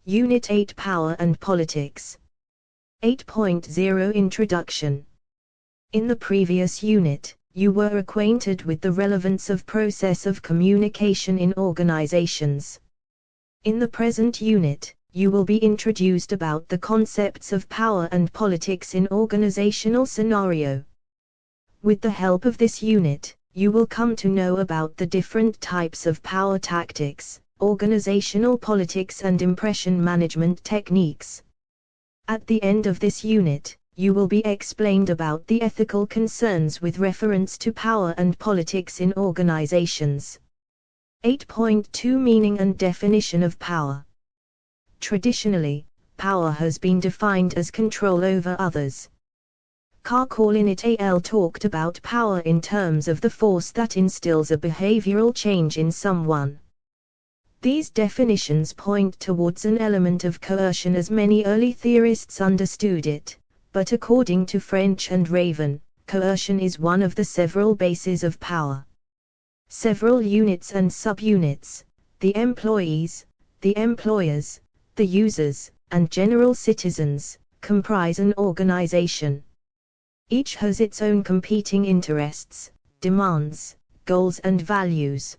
Unit 8 Power and Politics. 8.0 Introduction. In the previous unit, you were acquainted with the relevance of process of communication in organizations. In the present unit, you will be introduced about the concepts of power and politics in organizational scenario. With the help of this unit, you will come to know about the different types of power tactics, organizational politics and impression management techniques. At the end of this unit, you will be explained about the ethical concerns with reference to power and politics in organizations. 8.2 Meaning and definition of power. Traditionally, power has been defined as control over others. Karkolin et al. Talked about power in terms of the force that instills a behavioral change in someone. These definitions point towards an element of coercion as many early theorists understood it, but according to French and Raven, coercion is one of the several bases of power. Several units and subunits, the employees, the employers, the users, and general citizens, comprise an organization. Each has its own competing interests, demands, goals and values.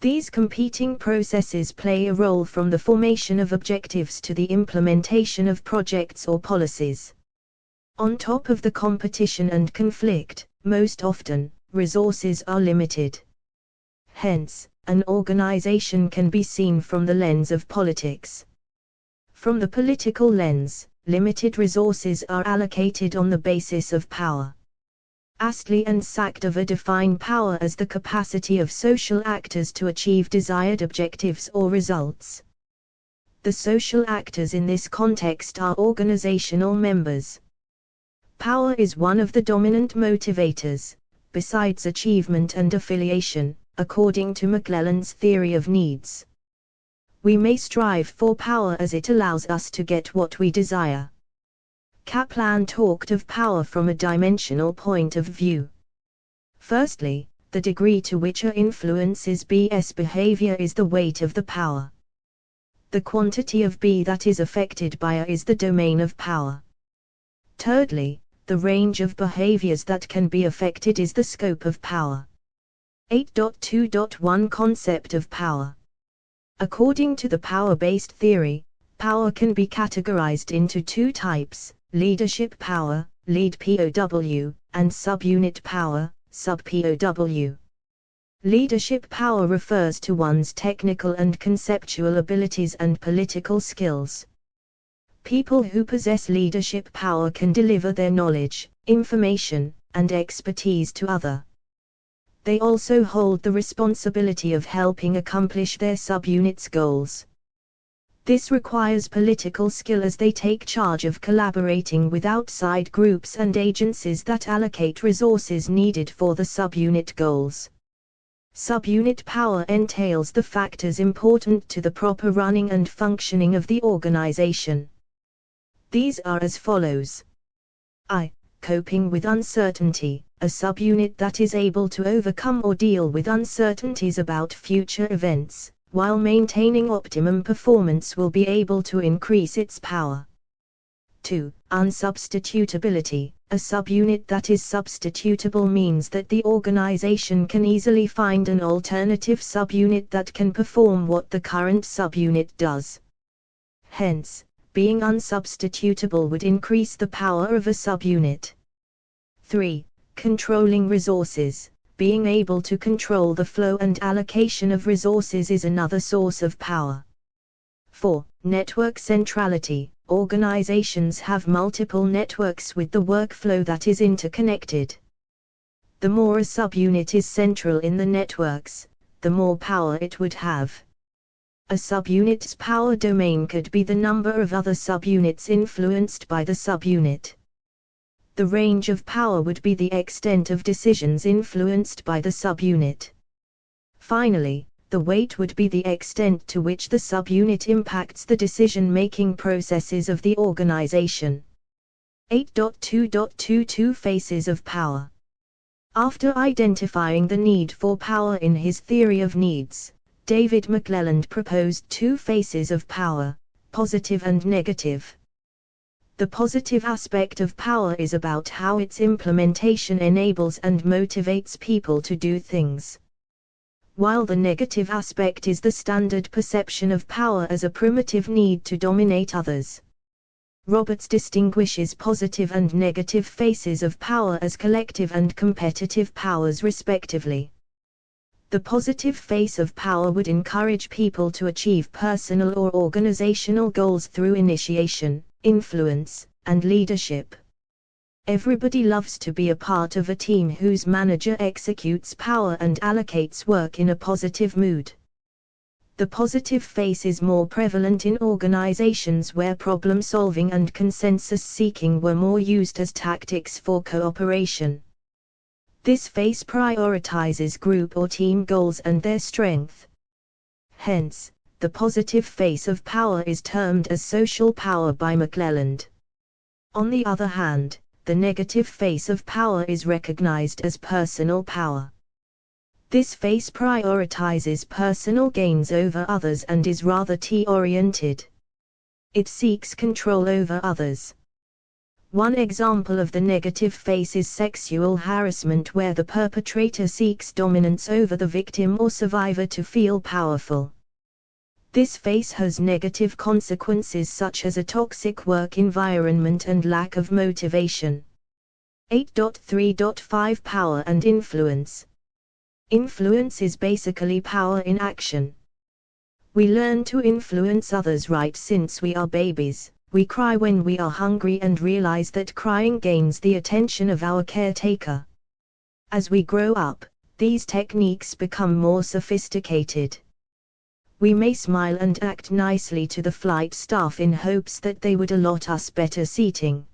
These competing processes play a role from the formation of objectives to the implementation of projects or policies. On top of the competition and conflict, most often, resources are limited. Hence, an organization can be seen from the lens of politics. From the political lens, limited resources are allocated on the basis of power. Astley and Sackdover define power as the capacity of social actors to achieve desired objectives or results. The social actors in this context are organizational members. Power is one of the dominant motivators, besides achievement and affiliation, according to McClelland's theory of needs. We may strive for power as it allows us to get what we desire. Kaplan talked of power from a dimensional point of view. Firstly, the degree to which A influences B's behavior is the weight of the power. The quantity of B that is affected by A is the domain of power. Thirdly, the range of behaviors that can be affected is the scope of power. 8.2.1 Concept of power. According to the power-based theory, power can be categorized into two types: leadership power, lead POW, and subunit power, sub POW. Leadership power refers to one's technical and conceptual abilities and political skills. People who possess leadership power can deliver their knowledge, information, and expertise to others. They also hold the responsibility of helping accomplish their subunits' goals. This requires political skill as they take charge of collaborating with outside groups and agencies that allocate resources needed for the subunit goals. Subunit power entails the factors important to the proper running and functioning of the organization. These are as follows. I. Coping with uncertainty. A subunit that is able to overcome or deal with uncertainties about future events, while maintaining optimum performance, will be able to increase its power. 2. Unsubstitutability. A subunit that is substitutable means that the organization can easily find an alternative subunit that can perform what the current subunit does. Hence, being unsubstitutable would increase the power of a subunit. 3. Controlling resources. Being able to control the flow and allocation of resources is another source of power. 4. Network centrality. Organizations have multiple networks with the workflow that is interconnected. The more a subunit is central in the networks, the more power it would have. A subunit's power domain could be the number of other subunits influenced by the subunit. The range of power would be the extent of decisions influenced by the subunit. Finally, the weight would be the extent to which the subunit impacts the decision-making processes of the organization. 8.2.22 Faces of power. After identifying the need for power in his theory of needs, David McClelland proposed two faces of power: Positive and negative. The positive aspect of power is about how its implementation enables and motivates people to do things, while the negative aspect is the standard perception of power as a primitive need to dominate others. Roberts distinguishes positive and negative faces of power as collective and competitive powers respectively. The positive face of power would encourage people to achieve personal or organizational goals through initiation, influence, and leadership. Everybody loves to be a part of a team whose manager executes power and allocates work in a positive mood. The positive face is more prevalent in organizations where problem-solving and consensus-seeking were more used as tactics for cooperation. This face prioritizes group or team goals and their strength. Hence, the positive face of power is termed as social power by McClelland. On the other hand, the negative face of power is recognized as personal power. This face prioritizes personal gains over others and is rather T-oriented. It seeks control over others. One example of the negative face is sexual harassment, where the perpetrator seeks dominance over the victim or survivor to feel powerful. This face has negative consequences such as a toxic work environment and lack of motivation. 8.3.5 Power and influence. Influence is basically power in action. We learn to influence others right since we are babies. We cry when we are hungry and realize that crying gains the attention of our caretaker. As we grow up, these techniques become more sophisticated. We may smile and act nicely to the flight staff in hopes that they would allot us better seating.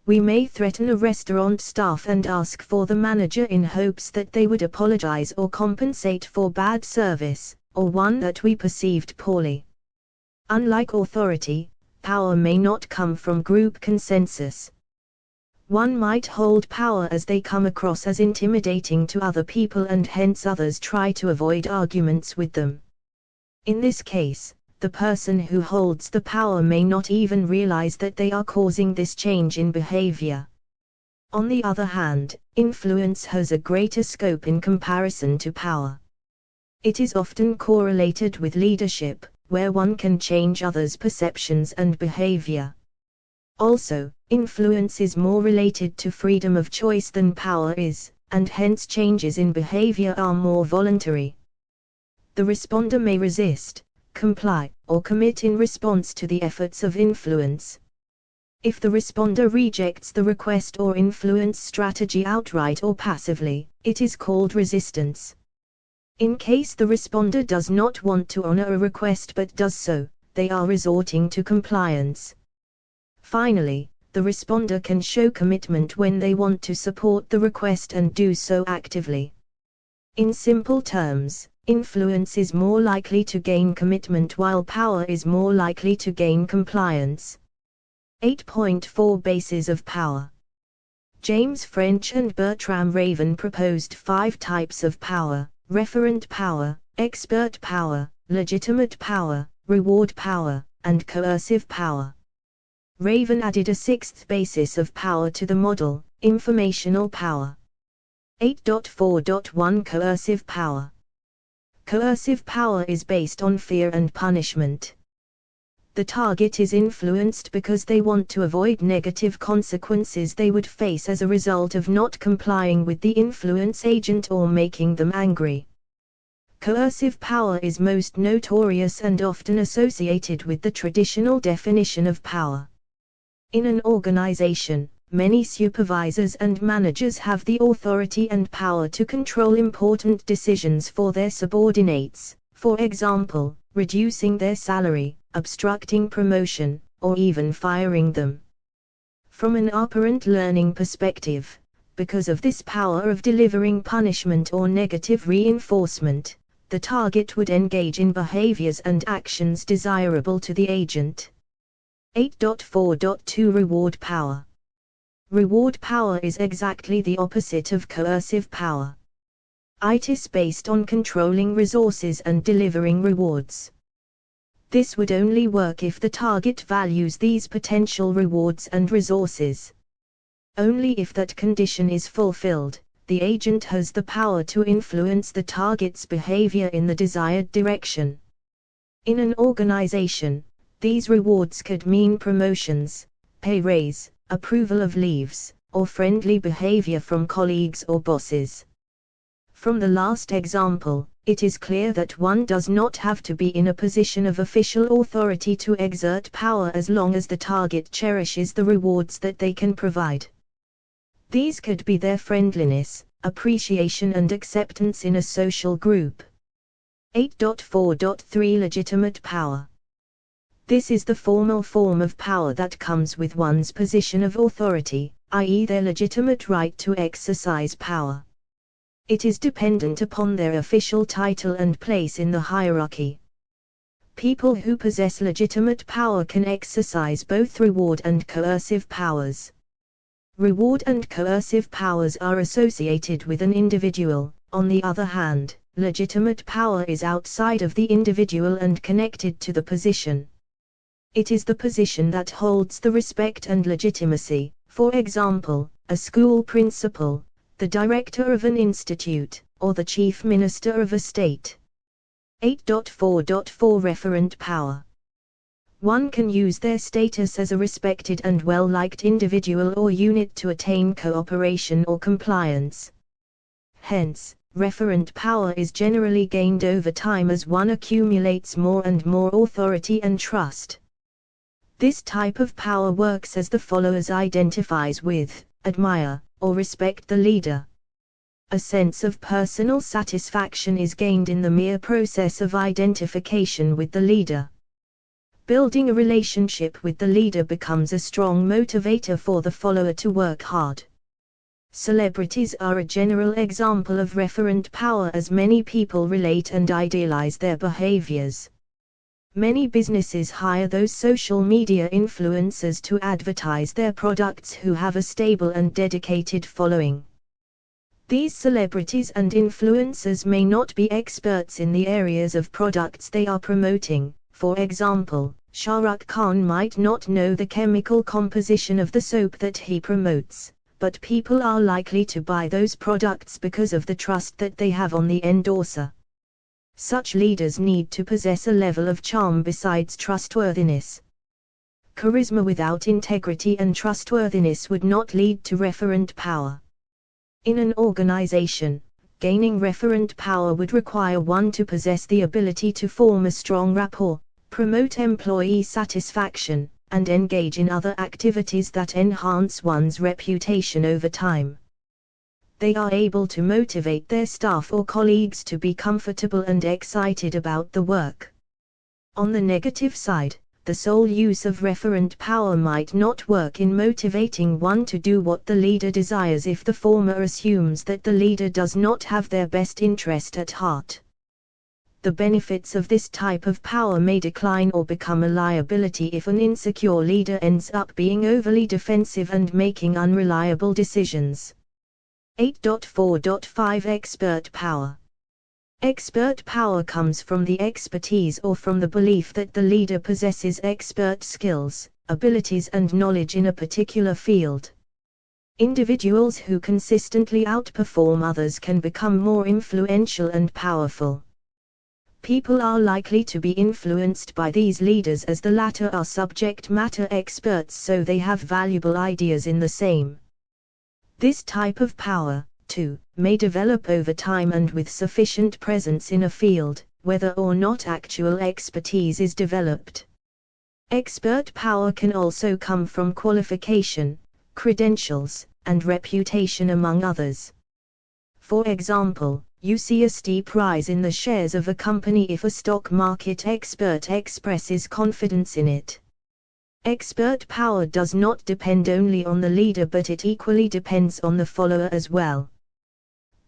We may threaten a restaurant staff and ask for the manager in hopes that they would apologize or compensate for bad service, or one that we perceived poorly. Unlike authority, power may not come from group consensus. One might hold power as they come across as intimidating to other people and hence others try to avoid arguments with them. In this case, the person who holds the power may not even realize that they are causing this change in behavior. On the other hand, influence has a greater scope in comparison to power. It is often correlated with leadership, where one can change others' perceptions and behavior. Also, influence is more related to freedom of choice than power is, and hence changes in behavior are more voluntary. The responder may resist, comply, or commit in response to the efforts of influence. If the responder rejects the request or influence strategy outright or passively, it is called resistance. In case the responder does not want to honor a request but does so, they are resorting to compliance. Finally, the responder can show commitment when they want to support the request and do so actively. In simple terms, influence is more likely to gain commitment while power is more likely to gain compliance. 8.4 Bases of Power. James French and Bertram Raven proposed 5 types of power: referent power, expert power, legitimate power, reward power, and coercive power. Raven added a 6th basis of power to the model, informational power. 8.4.1 Coercive power. Coercive power is based on fear and punishment. The target is influenced because they want to avoid negative consequences they would face as a result of not complying with the influence agent or making them angry. Coercive power is most notorious and often associated with the traditional definition of power. In an organization, many supervisors and managers have the authority and power to control important decisions for their subordinates, for example, reducing their salary, obstructing promotion, or even firing them. From an operant learning perspective, because of this power of delivering punishment or negative reinforcement, the target would engage in behaviors and actions desirable to the agent. 8.4.2 Reward power. Reward power is exactly the opposite of coercive power. It is based on controlling resources and delivering rewards. This would only work if the target values these potential rewards and resources. Only if that condition is fulfilled, the agent has the power to influence the target's behavior in the desired direction. In an organization, these rewards could mean promotions, pay raise, approval of leaves, or friendly behavior from colleagues or bosses. From the last example, it is clear that one does not have to be in a position of official authority to exert power as long as the target cherishes the rewards that they can provide. These could be their friendliness, appreciation and acceptance in a social group. 8.4.3 Legitimate power. This is the formal form of power that comes with one's position of authority, i.e. their legitimate right to exercise power. It is dependent upon their official title and place in the hierarchy. People who possess legitimate power can exercise both reward and coercive powers. Reward and coercive powers are associated with an individual. On the other hand, legitimate power is outside of the individual and connected to the position. It is the position that holds the respect and legitimacy, for example, a school principal, the director of an institute, or the chief minister of a state. 8.4.4 Referent power. One can use their status as a respected and well-liked individual or unit to attain cooperation or compliance. Hence, referent power is generally gained over time as one accumulates more and more authority and trust. This type of power works as the followers identifies with, admire, or respect the leader. A sense of personal satisfaction is gained in the mere process of identification with the leader. Building a relationship with the leader becomes a strong motivator for the follower to work hard. Celebrities are a general example of referent power as many people relate and idealize their behaviors. Many businesses hire those social media influencers to advertise their products who have a stable and dedicated following. These celebrities and influencers may not be experts in the areas of products they are promoting. For example, Shah Rukh Khan might not know the chemical composition of the soap that he promotes, but people are likely to buy those products because of the trust that they have on the endorser. Such leaders need to possess a level of charm besides trustworthiness. Charisma without integrity and trustworthiness would not lead to referent power. In an organization, gaining referent power would require one to possess the ability to form a strong rapport, promote employee satisfaction, and engage in other activities that enhance one's reputation over time. They are able to motivate their staff or colleagues to be comfortable and excited about the work. On the negative side, the sole use of referent power might not work in motivating one to do what the leader desires if the former assumes that the leader does not have their best interest at heart. The benefits of this type of power may decline or become a liability if an insecure leader ends up being overly defensive and making unreliable decisions. 8.4.5 Expert power. Expert power comes from the expertise or from the belief that the leader possesses expert skills, abilities and knowledge in a particular field. Individuals who consistently outperform others can become more influential and powerful. People are likely to be influenced by these leaders as the latter are subject matter experts, so they have valuable ideas in the same. This type of power, too, may develop over time and with sufficient presence in a field, whether or not actual expertise is developed. Expert power can also come from qualification, credentials, and reputation among others. For example, you see a steep rise in the shares of a company if a stock market expert expresses confidence in it. Expert power does not depend only on the leader, but it equally depends on the follower as well.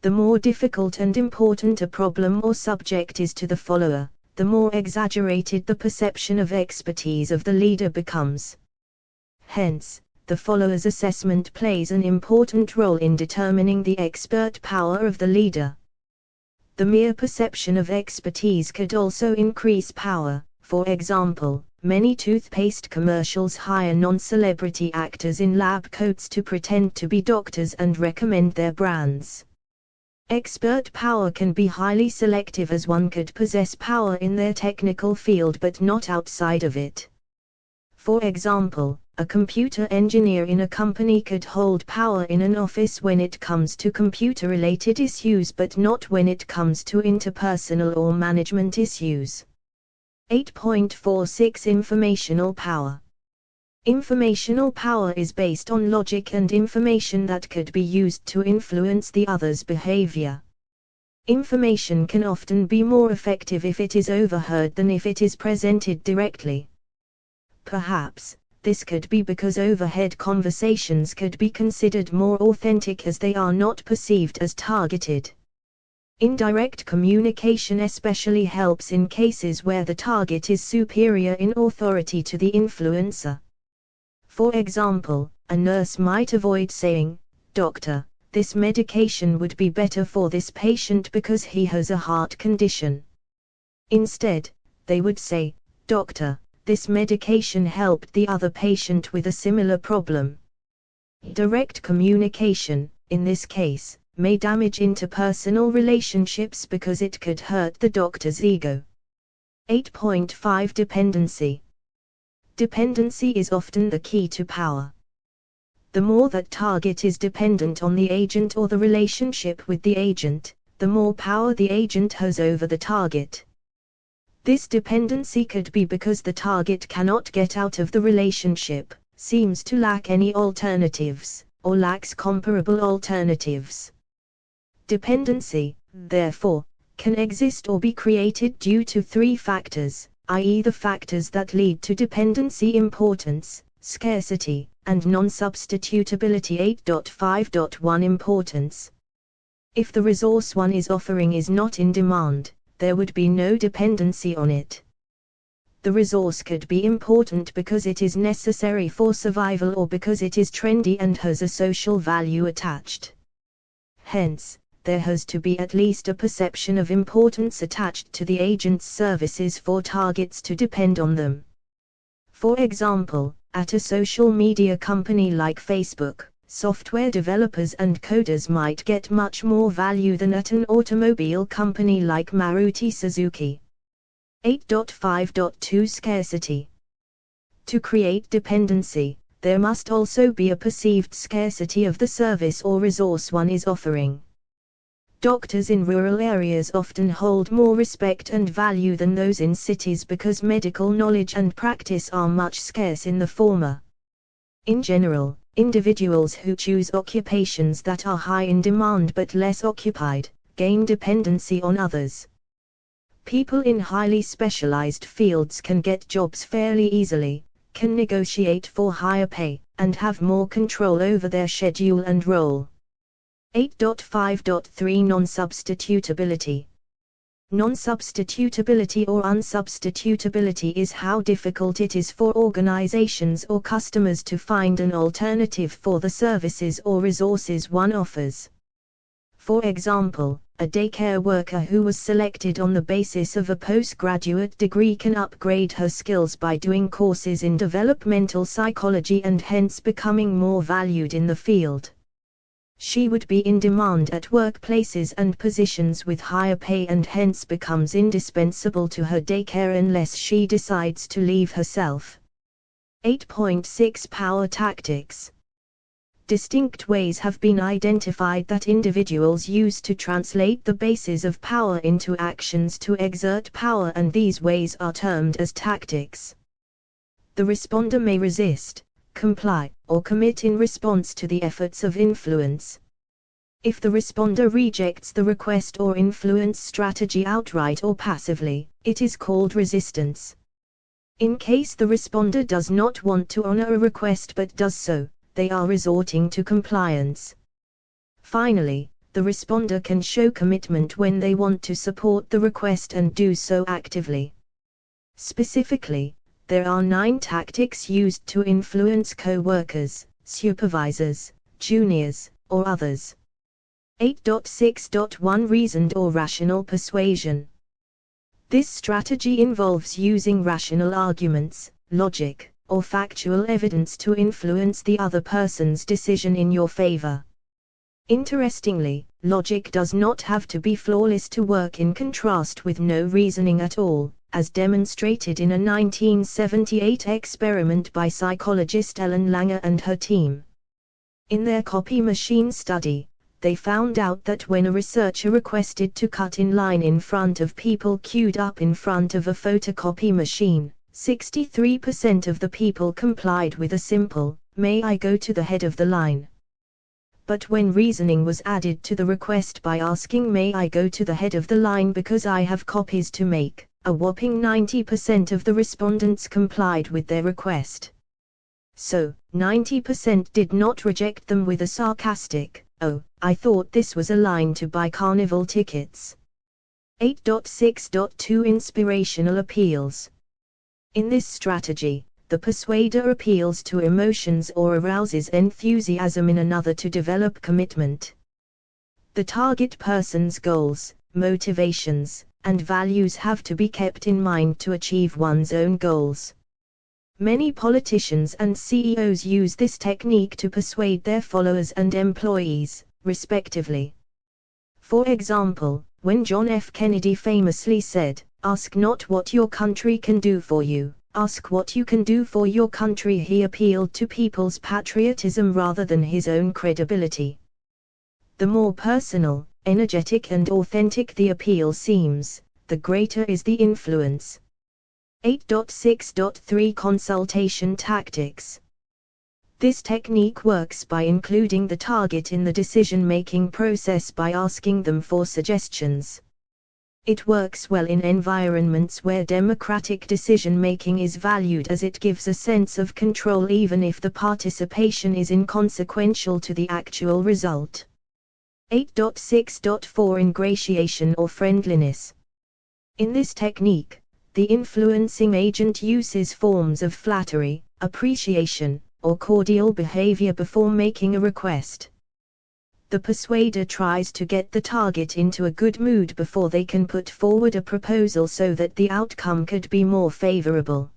The more difficult and important a problem or subject is to the follower, the more exaggerated the perception of expertise of the leader becomes. Hence, the follower's assessment plays an important role in determining the expert power of the leader. The mere perception of expertise could also increase power, For example, many toothpaste commercials hire non-celebrity actors in lab coats to pretend to be doctors and recommend their brands. Expert power can be highly selective, as one could possess power in their technical field but not outside of it. For example, a computer engineer in a company could hold power in an office when it comes to computer-related issues but not when it comes to interpersonal or management issues. 8.46 Informational power. Informational power is based on logic and information that could be used to influence the other's behavior. Information can often be more effective if it is overheard than if it is presented directly. Perhaps, this could be because overheard conversations could be considered more authentic as they are not perceived as targeted. Indirect communication especially helps in cases where the target is superior in authority to the influencer. For example, a nurse might avoid saying, "Doctor, this medication would be better for this patient because he has a heart condition." Instead, they would say, "Doctor, this medication helped the other patient with a similar problem." Direct communication, in this case, may damage interpersonal relationships because it could hurt the doctor's ego. 8.5 Dependency. Dependency is often the key to power. The more that target is dependent on the agent or the relationship with the agent, the more power the agent has over the target. This dependency could be because the target cannot get out of the relationship, seems to lack any alternatives, or lacks comparable alternatives. Dependency, therefore, can exist or be created due to three factors, i.e. the factors that lead to dependency: importance, scarcity, and non-substitutability. 8.5.1 Importance. If the resource one is offering is not in demand, there would be no dependency on it. The resource could be important because it is necessary for survival or because it is trendy and has a social value attached. Hence, there has to be at least a perception of importance attached to the agent's services for targets to depend on them. For example, at a social media company like Facebook, software developers and coders might get much more value than at an automobile company like Maruti Suzuki. 8.5.2 Scarcity. To create dependency, there must also be a perceived scarcity of the service or resource one is offering. Doctors in rural areas often hold more respect and value than those in cities because medical knowledge and practice are much scarce in the former. In general, individuals who choose occupations that are high in demand but less occupied, gain dependency on others. People in highly specialized fields can get jobs fairly easily, can negotiate for higher pay, and have more control over their schedule and role. 8.5.3 Non-substitutability. Non-substitutability or unsubstitutability is how difficult it is for organizations or customers to find an alternative for the services or resources one offers. For example, a daycare worker who was selected on the basis of a postgraduate degree can upgrade her skills by doing courses in developmental psychology and hence becoming more valued in the field. She would be in demand at workplaces and positions with higher pay and hence becomes indispensable to her daycare unless she decides to leave herself. 8.6 Power tactics. Distinct ways have been identified that individuals use to translate the bases of power into actions to exert power, and these ways are termed as tactics. The responder may resist, comply, or commit in response to the efforts of influence. If the responder rejects the request or influence strategy outright or passively, it is called resistance. In case the responder does not want to honor a request but does so, they are resorting to compliance. Finally, the responder can show commitment when they want to support the request and do so actively. Specifically, there are 9 tactics used to influence co-workers, supervisors, juniors, or others. 8.6.1 Reasoned or rational persuasion. This strategy involves using rational arguments, logic, or factual evidence to influence the other person's decision in your favor. Interestingly, logic does not have to be flawless to work, in contrast with no reasoning at all, as demonstrated in a 1978 experiment by psychologist Ellen Langer and her team. In their copy machine study, they found out that when a researcher requested to cut in line in front of people queued up in front of a photocopy machine, 63% of the people complied with a simple, "May I go to the head of the line?" But when reasoning was added to the request by asking, "May I go to the head of the line because I have copies to make?" a whopping 90% of the respondents complied with their request. So, 90% did not reject them with a sarcastic, "Oh, I thought this was a line to buy carnival tickets." 8.6.2 Inspirational appeals. In this strategy, the persuader appeals to emotions or arouses enthusiasm in another to develop commitment. The target person's goals, motivations, and values have to be kept in mind to achieve one's own goals. Many politicians and CEOs use this technique to persuade their followers and employees, respectively. For example, when John F. Kennedy famously said, "Ask not what your country can do for you, ask what you can do for your country," he appealed to people's patriotism rather than his own credibility. The more personal, energetic and authentic the appeal seems, the greater is the influence. 8.6.3 Consultation tactics. This technique works by including the target in the decision-making process by asking them for suggestions. It works well in environments where democratic decision-making is valued, as it gives a sense of control even if the participation is inconsequential to the actual result. 8.6.4 Ingratiation or friendliness. In this technique, the influencing agent uses forms of flattery, appreciation, or cordial behavior before making a request. The persuader tries to get the target into a good mood before they can put forward a proposal so that the outcome could be more favorable.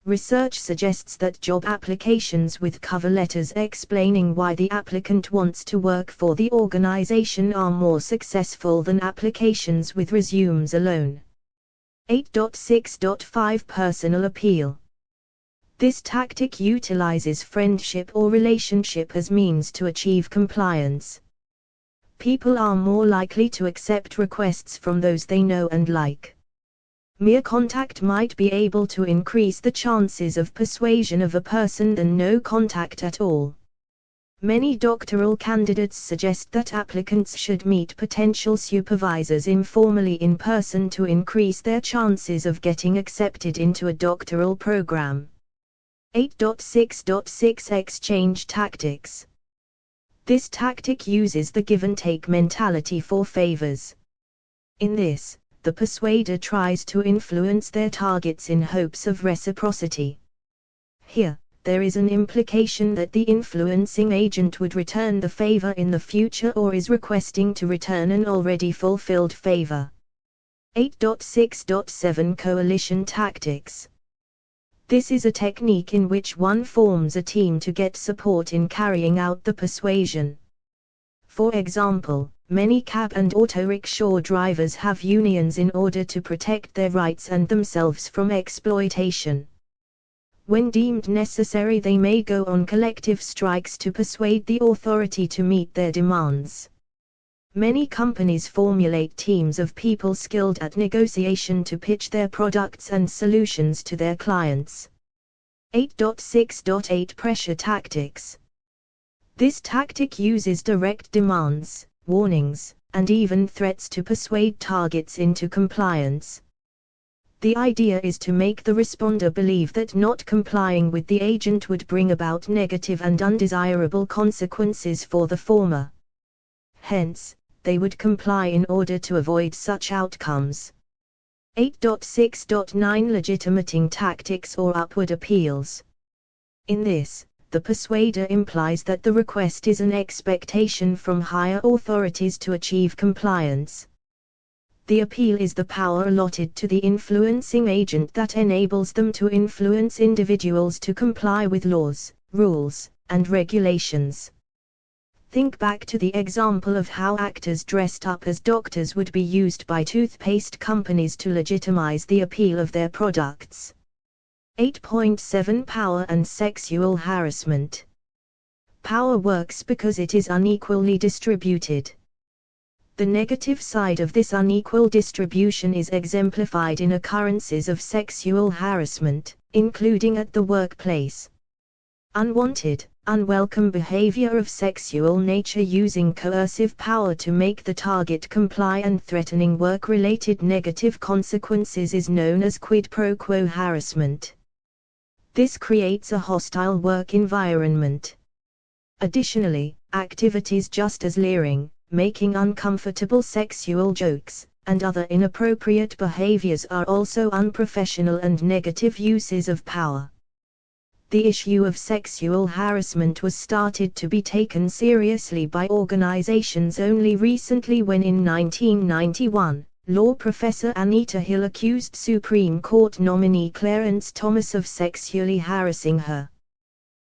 Research suggests that job applications with cover letters explaining why the applicant wants to work for the organization are more successful than applications with resumes alone. 8.6.5 Personal appeal. This tactic utilizes friendship or relationship as means to achieve compliance. People are more likely to accept requests from those they know and like. Mere contact might be able to increase the chances of persuasion of a person than no contact at all. Many doctoral candidates suggest that applicants should meet potential supervisors informally in person to increase their chances of getting accepted into a doctoral program. 8.6.6 Exchange tactics. This tactic uses the give-and-take mentality for favors. In this, the persuader tries to influence their targets in hopes of reciprocity. Here, there is an implication that the influencing agent would return the favor in the future or is requesting to return an already fulfilled favor. 8.6.7 Coalition tactics. This is a technique in which one forms a team to get support in carrying out the persuasion. For example, many cab and auto rickshaw drivers have unions in order to protect their rights and themselves from exploitation. When deemed necessary, they may go on collective strikes to persuade the authority to meet their demands. Many companies formulate teams of people skilled at negotiation to pitch their products and solutions to their clients. 8.6.8 Pressure tactics. This tactic uses direct demands, warnings, and even threats to persuade targets into compliance. The idea is to make the responder believe that not complying with the agent would bring about negative and undesirable consequences for the former. Hence, they would comply in order to avoid such outcomes. 8.6.9 Legitimating tactics or upward appeals. In this, the persuader implies that the request is an expectation from higher authorities to achieve compliance. The appeal is the power allotted to the influencing agent that enables them to influence individuals to comply with laws, rules, and regulations. Think back to the example of how actors dressed up as doctors would be used by toothpaste companies to legitimize the appeal of their products. 8.7 Power and sexual harassment. Power works because it is unequally distributed. The negative side of this unequal distribution is exemplified in occurrences of sexual harassment, including at the workplace. Unwanted, unwelcome behavior of sexual nature using coercive power to make the target comply and threatening work-related negative consequences is known as quid pro quo harassment. This creates a hostile work environment. Additionally, activities just as leering, making uncomfortable sexual jokes, and other inappropriate behaviors are also unprofessional and negative uses of power. The issue of sexual harassment was started to be taken seriously by organizations only recently when in 1991, law professor Anita Hill accused Supreme Court nominee Clarence Thomas of sexually harassing her.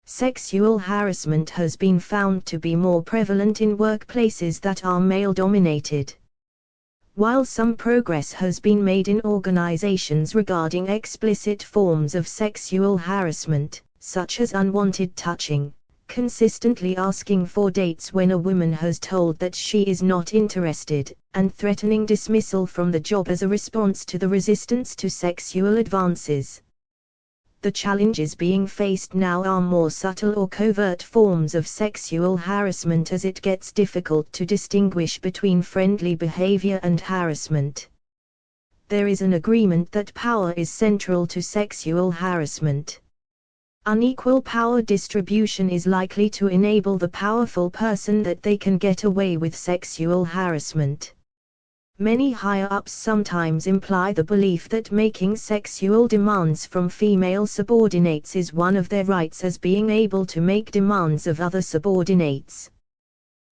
Sexual harassment has been found to be more prevalent in workplaces that are male-dominated. While some progress has been made in organizations regarding explicit forms of sexual harassment, such as unwanted touching, consistently asking for dates when a woman has told that she is not interested, and threatening dismissal from the job as a response to the resistance to sexual advances. The challenges being faced now are more subtle or covert forms of sexual harassment, as it gets difficult to distinguish between friendly behavior and harassment. There is an agreement that power is central to sexual harassment. Unequal power distribution is likely to enable the powerful person that they can get away with sexual harassment. Many higher-ups sometimes imply the belief that making sexual demands from female subordinates is one of their rights, as being able to make demands of other subordinates.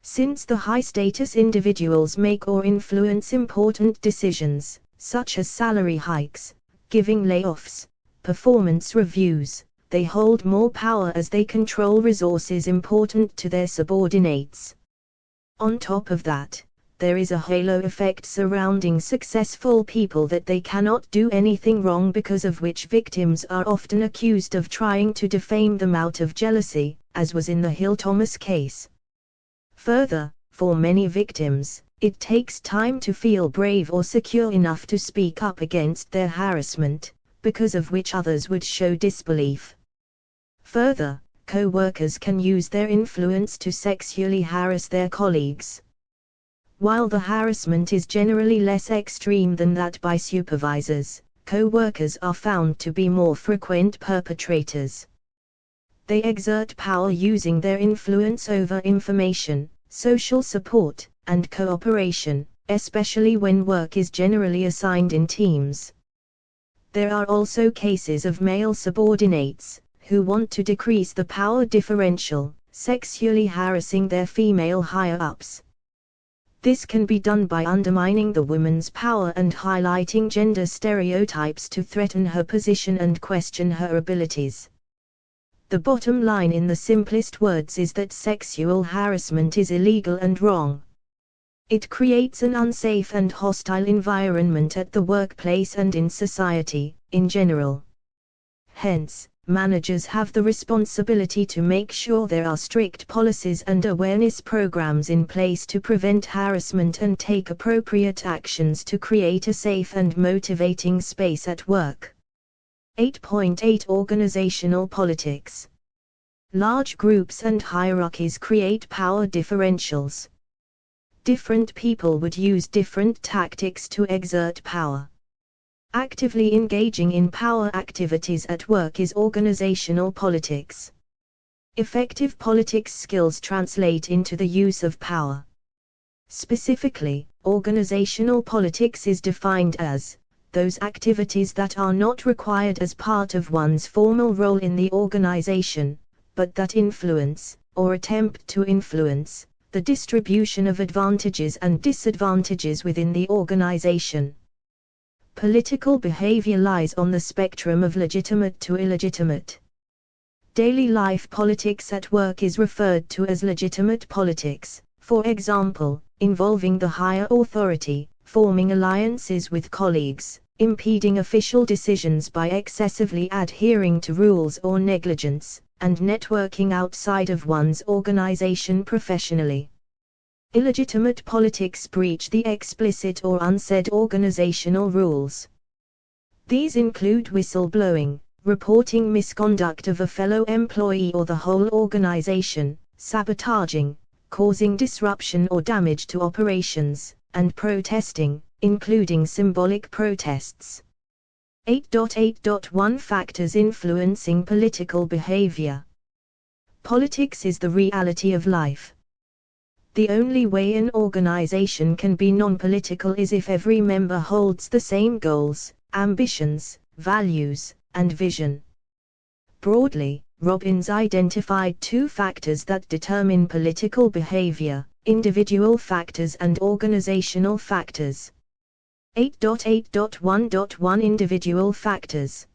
Since the high-status individuals make or influence important decisions, such as salary hikes, giving layoffs, performance reviews, they hold more power as they control resources important to their subordinates. On top of that, there is a halo effect surrounding successful people that they cannot do anything wrong, because of which victims are often accused of trying to defame them out of jealousy, as was in the Hill-Thomas case. Further, for many victims, it takes time to feel brave or secure enough to speak up against their harassment, because of which others would show disbelief. Further, co-workers can use their influence to sexually harass their colleagues. While the harassment is generally less extreme than that by supervisors, co-workers are found to be more frequent perpetrators. They exert power using their influence over information, social support, and cooperation, especially when work is generally assigned in teams. There are also cases of male subordinates who want to decrease the power differential, sexually harassing their female higher-ups. This can be done by undermining the woman's power and highlighting gender stereotypes to threaten her position and question her abilities. The bottom line in the simplest words is that sexual harassment is illegal and wrong. It creates an unsafe and hostile environment at the workplace and in society, in general. Hence, managers have the responsibility to make sure there are strict policies and awareness programs in place to prevent harassment and take appropriate actions to create a safe and motivating space at work. 8.8 Organizational politics. Large groups and hierarchies create power differentials. Different people would use different tactics to exert power. Actively engaging in power activities at work is organizational politics. Effective politics skills translate into the use of power. Specifically, organizational politics is defined as those activities that are not required as part of one's formal role in the organization, but that influence, or attempt to influence, the distribution of advantages and disadvantages within the organization. Political behavior lies on the spectrum of legitimate to illegitimate. Daily life politics at work is referred to as legitimate politics, for example, involving the higher authority, forming alliances with colleagues, impeding official decisions by excessively adhering to rules or negligence, and networking outside of one's organization professionally. Illegitimate politics breach the explicit or unsaid organizational rules. These include whistleblowing, reporting misconduct of a fellow employee or the whole organization, sabotaging, causing disruption or damage to operations, and protesting, including symbolic protests. 8.8.1 Factors influencing political behavior. Politics is the reality of life. The only way an organization can be non-political is if every member holds the same goals, ambitions, values, and vision. Broadly, Robbins identified two factors that determine political behavior: individual factors and organizational factors. 8.8.1.1 Individual factors.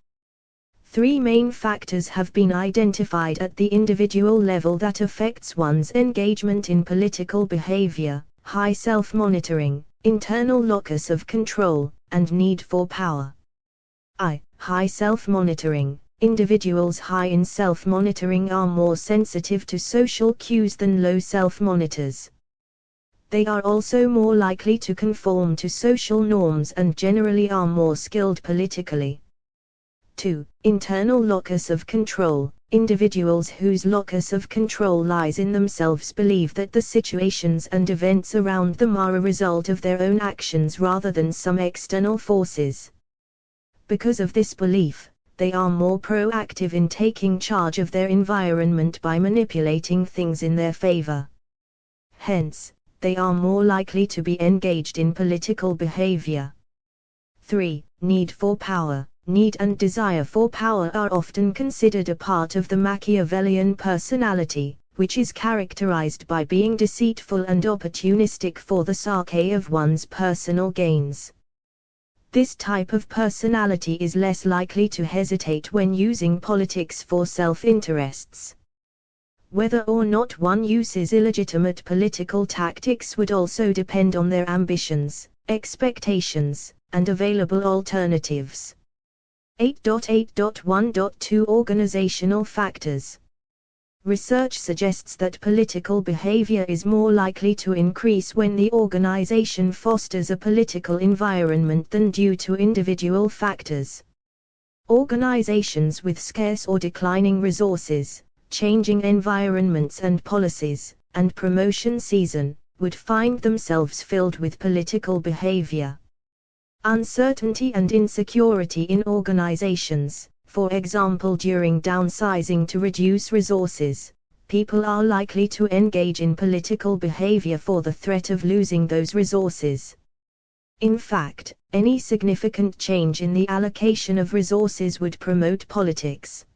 Three main factors have been identified at the individual level that affects one's engagement in political behavior: high self-monitoring, internal locus of control, and need for power. High self-monitoring. Individuals high in self-monitoring are more sensitive to social cues than low self-monitors. They are also more likely to conform to social norms and generally are more skilled politically. 2. Internal locus of control. Individuals whose locus of control lies in themselves believe that the situations and events around them are a result of their own actions rather than some external forces. Because of this belief, they are more proactive in taking charge of their environment by manipulating things in their favor. Hence, they are more likely to be engaged in political behavior. 3. Need for power. Need and desire for power are often considered a part of the Machiavellian personality, which is characterized by being deceitful and opportunistic for the sake of one's personal gains. This type of personality is less likely to hesitate when using politics for self-interests. Whether or not one uses illegitimate political tactics would also depend on their ambitions, expectations, and available alternatives. 8.8.1.2 Organizational factors. Research suggests that political behavior is more likely to increase when the organization fosters a political environment than due to individual factors. Organizations with scarce or declining resources, changing environments and policies, and promotion season, would find themselves filled with political behavior. Uncertainty and insecurity in organizations, for example during downsizing to reduce resources, people are likely to engage in political behavior for the threat of losing those resources. In fact, any significant change in the allocation of resources would promote politics.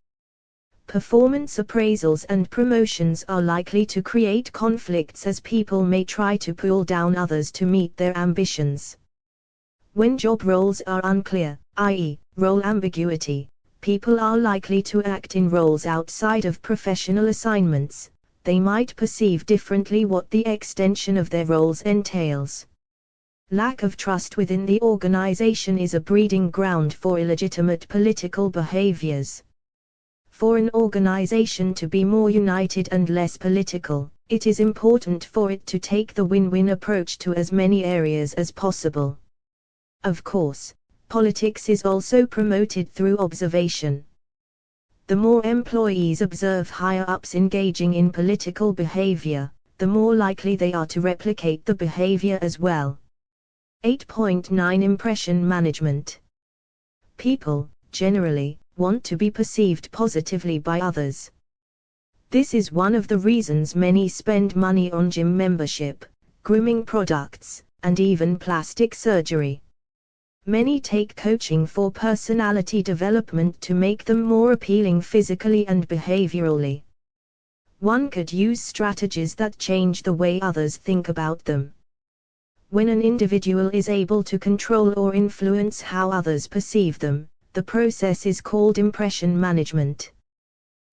Performance appraisals and promotions are likely to create conflicts as people may try to pull down others to meet their ambitions. When job roles are unclear, i.e., role ambiguity, people are likely to act in roles outside of professional assignments. They might perceive differently what the extension of their roles entails. Lack of trust within the organization is a breeding ground for illegitimate political behaviors. For an organization to be more united and less political, it is important for it to take the win-win approach to as many areas as possible. Of course, politics is also promoted through observation. The more employees observe higher-ups engaging in political behavior, the more likely they are to replicate the behavior as well. 8.9 Impression management. People, generally, want to be perceived positively by others. This is one of the reasons many spend money on gym membership, grooming products, and even plastic surgery. Many take coaching for personality development to make them more appealing physically and behaviorally. One could use strategies that change the way others think about them. When an individual is able to control or influence how others perceive them, the process is called impression management.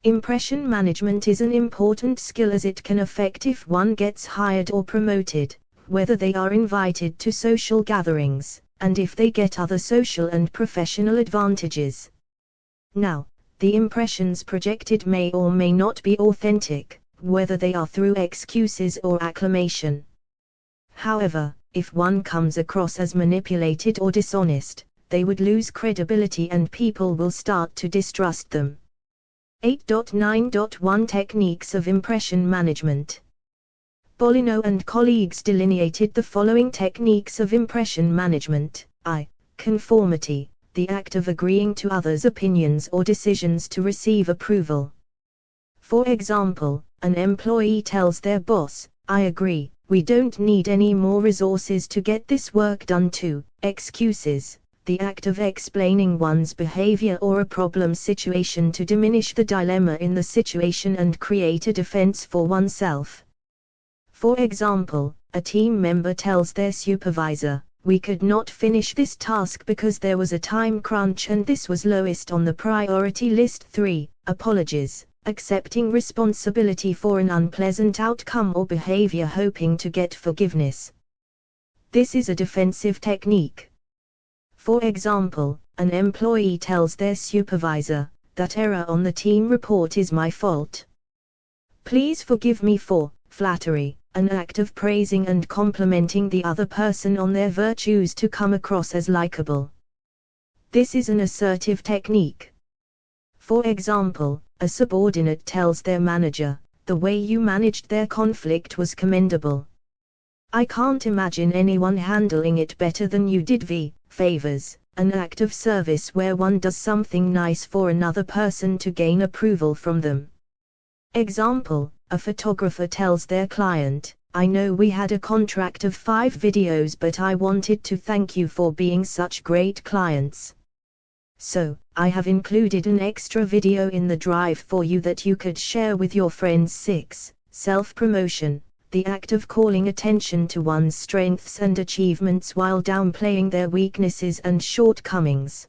Impression management is an important skill as it can affect if one gets hired or promoted, whether they are invited to social gatherings, and if they get other social and professional advantages. Now, the impressions projected may or may not be authentic, whether they are through excuses or acclamation. However, if one comes across as manipulated or dishonest, they would lose credibility and people will start to distrust them. 8.9.1 Techniques of Impression Management. Bolino and colleagues delineated the following techniques of impression management. I. Conformity, the act of agreeing to others' opinions or decisions to receive approval. For example, an employee tells their boss, "I agree, we don't need any more resources to get this work done." 2. Excuses, the act of explaining one's behavior or a problem situation to diminish the dilemma in the situation and create a defense for oneself. For example, a team member tells their supervisor, "We could not finish this task because there was a time crunch and this was lowest on the priority list." 3. Apologies, accepting responsibility for an unpleasant outcome or behavior hoping to get forgiveness. This is a defensive technique. For example, an employee tells their supervisor, "That error on the team report is my fault. Please forgive me." for flattery, an act of praising and complimenting the other person on their virtues to come across as likable. This is an assertive technique. For example, a subordinate tells their manager, "The way you managed their conflict was commendable. I can't imagine anyone handling it better than you did." Favors, an act of service where one does something nice for another person to gain approval from them. Example, a photographer tells their client, "I know we had a contract of 5 videos but I wanted to thank you for being such great clients. So, I have included an extra video in the drive for you that you could share with your friends." 6. Self-promotion, the act of calling attention to one's strengths and achievements while downplaying their weaknesses and shortcomings.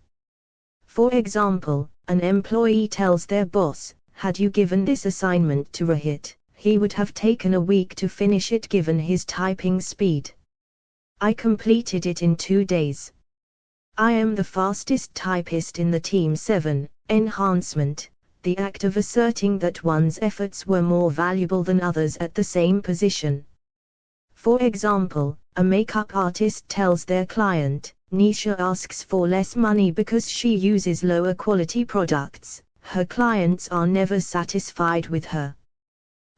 For example, an employee tells their boss, "Had you given this assignment to Rohit, he would have taken a week to finish it given his typing speed. I completed it in 2 days. I am the fastest typist in the team." 7. Enhancement, the act of asserting that one's efforts were more valuable than others at the same position. For example, a makeup artist tells their client, "Nisha asks for less money because she uses lower quality products. Her clients are never satisfied with her.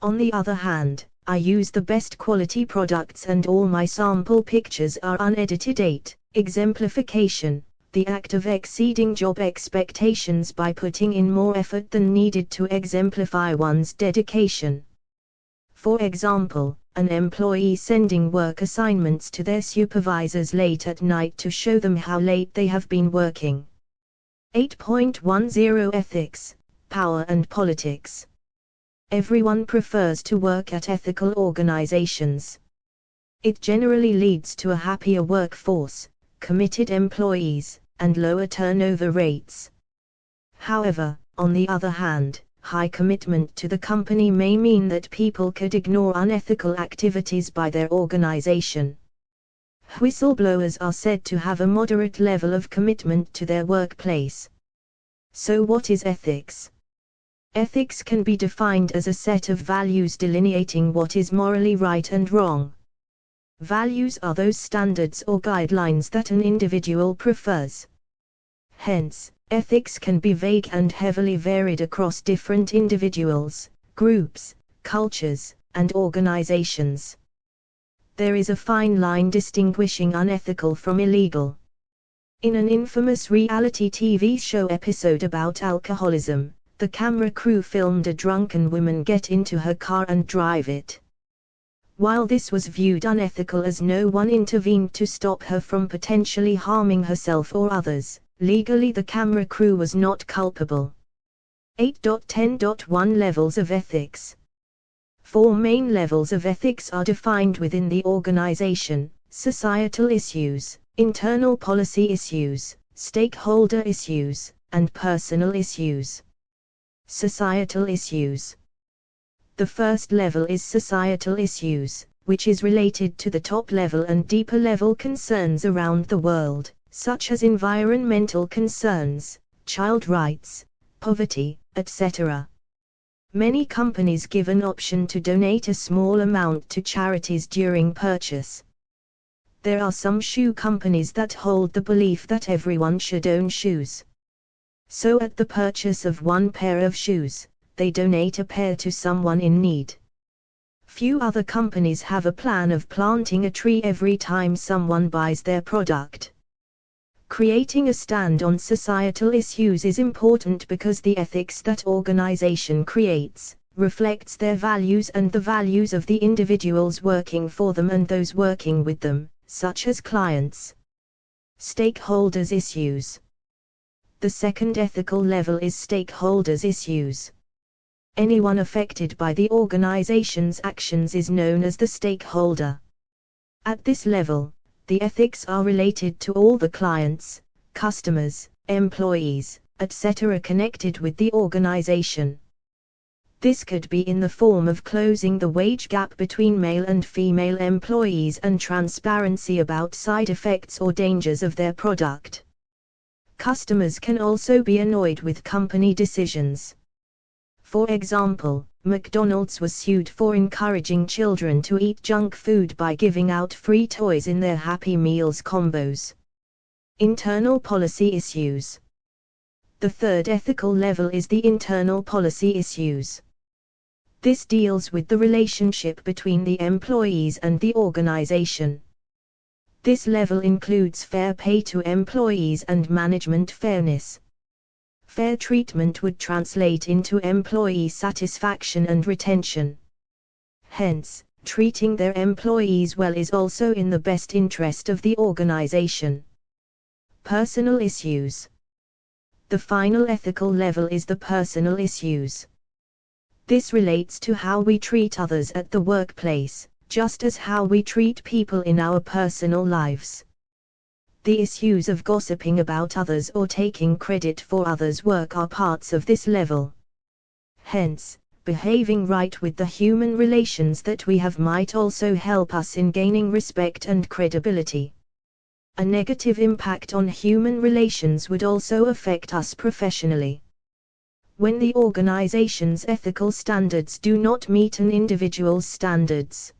On the other hand, I use the best quality products and all my sample pictures are unedited." 8. Exemplification, the act of exceeding job expectations by putting in more effort than needed to exemplify one's dedication. For example, an employee sending work assignments to their supervisors late at night to show them how late they have been working. 8.10 Ethics, Power and Politics. Everyone prefers to work at ethical organizations. It generally leads to a happier workforce, committed employees, and lower turnover rates. However, on the other hand, high commitment to the company may mean that people could ignore unethical activities by their organization. Whistleblowers are said to have a moderate level of commitment to their workplace. So what is ethics? Ethics can be defined as a set of values delineating what is morally right and wrong. Values are those standards or guidelines that an individual prefers. Hence, ethics can be vague and heavily varied across different individuals, groups, cultures, and organizations. There is a fine line distinguishing unethical from illegal. In an infamous reality TV show episode about alcoholism, the camera crew filmed a drunken woman get into her car and drive it. While this was viewed unethical as no one intervened to stop her from potentially harming herself or others, legally the camera crew was not culpable. 8.10.1 Levels of Ethics. 4 main levels of ethics are defined within the organization: societal issues, internal policy issues, stakeholder issues, and personal issues. Societal issues. The first level is societal issues, which is related to the top level and deeper level concerns around the world, such as environmental concerns, child rights, poverty, etc. Many companies give an option to donate a small amount to charities during purchase. There are some shoe companies that hold the belief that everyone should own shoes. So at the purchase of one pair of shoes, they donate a pair to someone in need. Few other companies have a plan of planting a tree every time someone buys their product. Creating a stand on societal issues is important because the ethics that organization creates reflects their values and the values of the individuals working for them and those working with them, such as clients. Stakeholders issues. The second ethical level is stakeholders issues. Anyone affected by the organization's actions is known as the stakeholder. At this level, the ethics are related to all the clients, customers, employees, etc. connected with the organization. This could be in the form of closing the wage gap between male and female employees and transparency about side effects or dangers of their product. Customers can also be annoyed with company decisions. For example, McDonald's was sued for encouraging children to eat junk food by giving out free toys in their Happy Meals combos. Internal policy issues. The third ethical level is the internal policy issues. This deals with the relationship between the employees and the organization. This level includes fair pay to employees and management fairness. Fair treatment would translate into employee satisfaction and retention. Hence, treating their employees well is also in the best interest of the organization. Personal issues. The final ethical level is the personal issues. This relates to how we treat others at the workplace, just as how we treat people in our personal lives. The issues of gossiping about others or taking credit for others' work are parts of this level. Hence, behaving right with the human relations that we have might also help us in gaining respect and credibility. A negative impact on human relations would also affect us professionally. When the organization's ethical standards do not meet an individual's standards.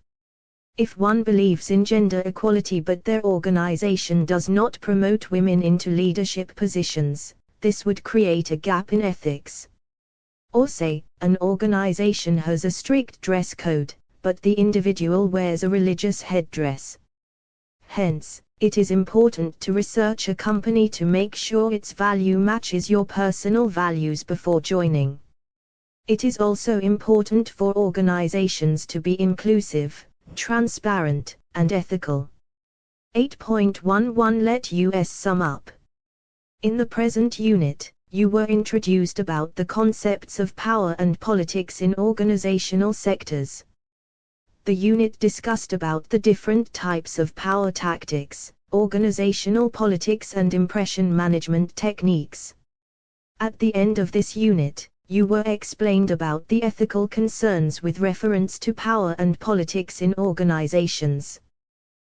If one believes in gender equality but their organization does not promote women into leadership positions, this would create a gap in ethics. Or say, an organization has a strict dress code, but the individual wears a religious headdress. Hence, it is important to research a company to make sure its value matches your personal values before joining. It is also important for organizations to be inclusive, transparent, and ethical. 8.11 Let us sum up. In the present unit, you were introduced about the concepts of power and politics in organizational sectors. The unit discussed about the different types of power tactics, organizational politics and impression management techniques. At the end of this unit, you were explained about the ethical concerns with reference to power and politics in organizations.